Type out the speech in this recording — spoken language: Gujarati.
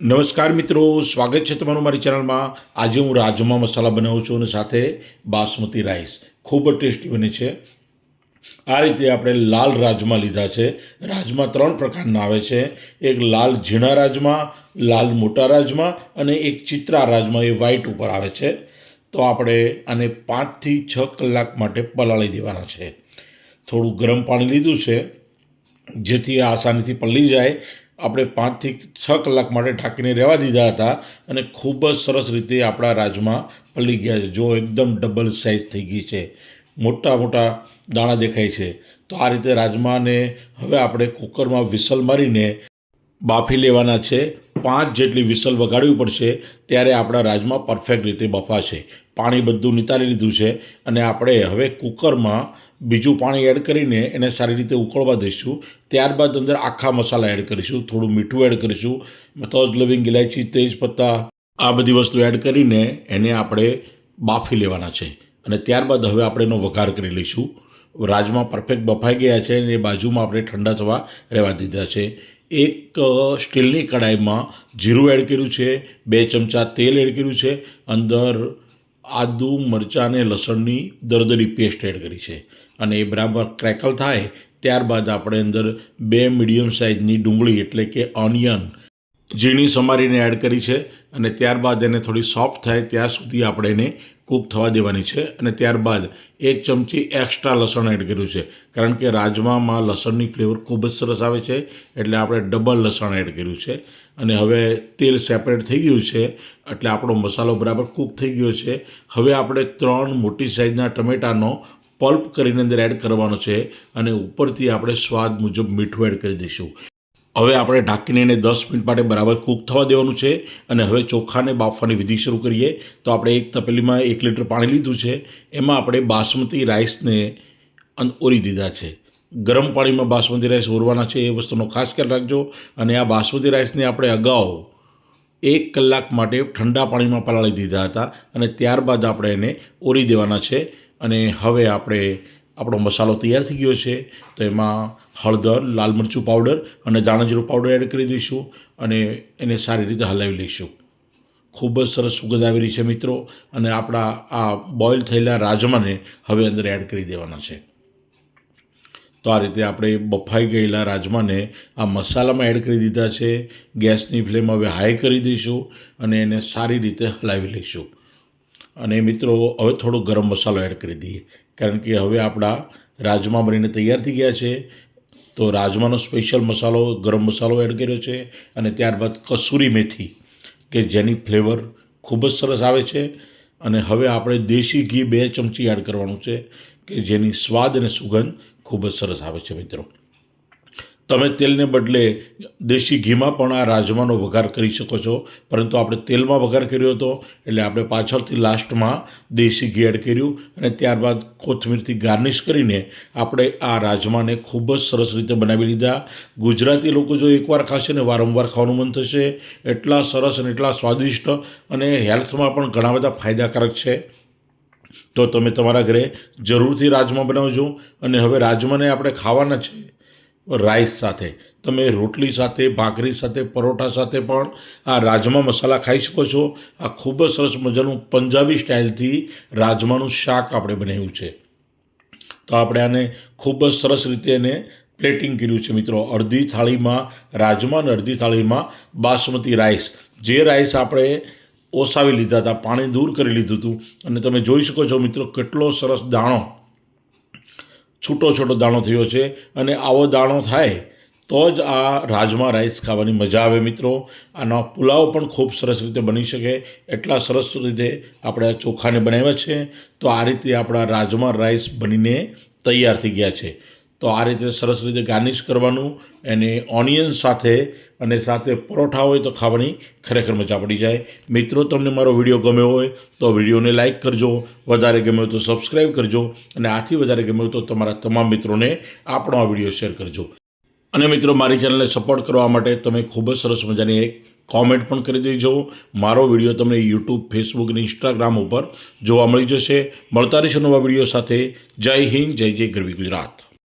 નમસ્કાર મિત્રો, સ્વાગત છે તમારું મારી ચેનલમાં। આજે હું રાજમા મસાલા બનાવું છું અને સાથે બાસમતી રાઈસ ખૂબ જ ટેસ્ટી બને છે। આ રીતે આપણે લાલ રાજમા લીધા છે। રાજમા ત્રણ પ્રકારના આવે છે, એક લાલ ઝીણા રાજમા, લાલ મોટા રાજમા અને એક ચિત્રા રાજમા, એ વ્હાઈટ ઉપર આવે છે। તો આપણે આને 5 થી 6 કલાક માટે પલાળી દેવાના છે। થોડું ગરમ પાણી લીધું છે જેથી આ આસાનીથી પલળી જાય। આપણે 5 થી 6 કલાક માટે ઢાંકીને રહેવા દીધા હતા અને ખૂબ જ સરસ રીતે આપણા રાજમા પલળી ગયા છે। જો એકદમ ડબલ સાઇઝ થઈ ગઈ છે, મોટા મોટા દાણા દેખાય છે। તો આ રીતે રાજમાને હવે આપણે કુકરમાં વિસલ મારીને બાફી લેવાના છે। 5 જેટલી વિસલ વગાડવી પડશે, ત્યારે આપણા રાજમા પરફેક્ટ રીતે બફાશે। પાણી બધું નિતારી લીધું છે અને આપણે હવે કુકરમાં બીજું પાણી એડ કરીને એને સારી રીતે ઉકળવા દઈશું। ત્યારબાદ અંદર આખા મસાલા એડ કરીશું, થોડું મીઠું એડ કરીશું, તજ, લવિંગ, ઇલાયચી, તેજપત્તા, આ બધી વસ્તુ એડ કરીને એને આપણે બાફી લેવાના છે અને ત્યારબાદ હવે આપણે એનો વઘાર કરી લઈશું। રાજમા પરફેક્ટ બફાઈ ગયા છે અને એ બાજુમાં આપણે ઠંડા થવા રહેવા દીધા છે। એક સ્ટીલની કડાઈમાં જીરું એડ કર્યું છે, 2 ચમચા તેલ એડ કર્યું છે, અંદર આદુ, મરચાં અને લસણની દરદરી પેસ્ટ એડ કરી છે અને એ બરાબર ક્રેકલ થાય ત્યારબાદ આપણે અંદર 2 મીડિયમ સાઇઝની ડુંગળી એટલે કે ઓનિયન ઝીણી સમારીને એડ કરી છે અને ત્યારબાદ એને થોડી સોફ્ટ થાય ત્યાં સુધી આપણે એને કૂક થવા દેવાની છે અને ત્યારબાદ 1 ચમચી એક્સ્ટ્રા લસણ એડ કર્યું છે, કારણ કે રાજમામાં લસણની ફ્લેવર ખૂબ જ સરસ આવે છે એટલે આપણે ડબલ લસણ એડ કર્યું છે। અને હવે તેલ સેપરેટ થઈ ગયું છે એટલે આપણો મસાલો બરાબર કૂક થઈ ગયો છે। હવે આપણે 3 મોટી સાઇઝના ટમેટાનો પલ્પ કરીને અંદર એડ કરવાનો છે અને ઉપરથી આપણે સ્વાદ મુજબ મીઠું એડ કરી દઈશું। હવે આપણે ઢાંકીને એને 10 મિનિટ માટે બરાબર કૂક થવા દેવાનું છે અને હવે ચોખાને બાફવાની વિધિ શરૂ કરીએ। તો આપણે એક તપેલીમાં 1 લીટર પાણી લીધું છે, એમાં આપણે બાસમતી રાઈસને ઓરી દીધા છે। ગરમ પાણીમાં બાસમતી રાઈસ ઓરવાના છે, એ વસ્તુનો ખાસ ખ્યાલ રાખજો। અને આ બાસમતી રાઈસને આપણે અગાઉ 1 કલાક માટે ઠંડા પાણીમાં પલાળી દીધા હતા અને ત્યારબાદ આપણે એને ઓરી દેવાના છે। અને હવે આપણો મસાલો તૈયાર થઈ ગયો છે, તો એમાં હળદર, લાલ મરચું પાવડર અને ધાણા જીરું પાવડર એડ કરી દઈશું અને એને સારી રીતે હલાવી લઈશું। ખૂબ જ સરસ સુગંધ આવી રહી છે મિત્રો, અને આપણા આ બોઇલ થયેલા રાજમાને હવે અંદર એડ કરી દેવાના છે। તો આ રીતે આપણે બફાઈ ગયેલા રાજમાને આ મસાલામાં એડ કરી દીધા છે। ગેસની ફ્લેમ હવે હાઈ કરી દઈશું અને એને સારી રીતે હલાવી લઈશું। અને મિત્રો હવે થોડો ગરમ મસાલો એડ કરી દઈએ, કારણ કે હવે આપણા રાજમા બનીને તૈયાર થઈ ગયા છે। તો રાજમાનો સ્પેશિયલ મસાલો, ગરમ મસાલો એડ કર્યો છે અને ત્યારબાદ કસૂરી મેથી, કે જેની ફ્લેવર ખૂબ જ સરસ આવે છે। અને હવે આપણે દેશી ઘી 2 ચમચી એડ કરવાનું છે, કે જેની સ્વાદ અને સુગંધ ખૂબ જ સરસ આવે છે મિત્રો। તમે તેલને બદલે દેશી ઘીમાં પણ આ રાજમાનો વઘાર કરી શકો છો, પરંતુ આપણે તેલમાં વઘાર કર્યો હતો એટલે આપણે પાછળથી લાસ્ટમાં દેશી ઘી એડ કર્યું અને ત્યારબાદ કોથમીરથી ગાર્નિશ કરીને આપણે આ રાજમાને ખૂબ જ સરસ રીતે બનાવી લીધા। ગુજરાતી લોકો જો એકવાર ખાશે ને વારંવાર ખાવાનું મન થશે, એટલા સરસ અને એટલા સ્વાદિષ્ટ અને હેલ્થમાં પણ ઘણા બધા ફાયદાકારક છે। તો તમે તમારા ઘરે જરૂરથી રાજમા બનાવજો। અને હવે રાજમાને આપણે ખાવાના છે રાઈસ સાથે, તમે રોટલી સાથે, ભાખરી સાથે, પરોઠા સાથે પણ આ રાજમા મસાલા ખાઈ શકો છો। આ ખૂબ જ સરસ મજાનું પંજાબી સ્ટાઇલથી રાજમાનું શાક આપણે બનાવ્યું છે। તો આપણે આને ખૂબ જ સરસ રીતે એને પ્લેટિંગ કર્યું છે મિત્રો। અડધી થાળીમાં રાજમા અને અડધી થાળીમાં બાસમતી રાઈસ, જે રાઈસ આપણે ઓસાવી લીધા હતા, પાણી દૂર કરી લીધું હતું, અને તમે જોઈ શકો છો મિત્રો કેટલો સરસ દાણો, છૂટો છૂટો દાણો થયો છે। અને આવો દાણો થાય તો જ આ રાજમા રાઈસ ખાવાની મજા આવે મિત્રો। આનો પુલાવ પણ ખૂબ સરસ રીતે બની શકે, એટલા સરસ રીતે આપણે આ ચોખાને બનાવ્યા છે। તો આ રીતે આપણા રાજમા રાઈસ બનીને તૈયાર થઈ ગયા છે। તો આ રીતે સરસ રીતે ગાર્નિશ કરવાનું એને ઓનિયન સાથે, અને સાથે પરોઠા હોય તો ખાવાની ખરેખર મજા પડી જાય। મિત્રો, તમને મારો વિડીયો ગમ્યો હોય તો વિડીયોને લાઇક કરજો, વધારે ગમ્યો તો સબસ્ક્રાઈબ કરજો, અને આથી વધારે ગમ્યો તો તમારા તમામ મિત્રોને આપણો આ વિડીયો શેર કરજો। અને મિત્રો, મારી ચેનલને સપોર્ટ કરવા માટે તમે ખૂબ જ સરસ મજાની એક કોમેન્ટ પણ કરી દેજો। મારો વિડીયો તમને યુટ્યુબ, ફેસબુક અને ઇન્સ્ટાગ્રામ ઉપર જોવા મળી જશે। મળતા રહીશું નવા વિડીયો સાથે। જય હિન્દ, જય જય ગરવી ગુજરાત।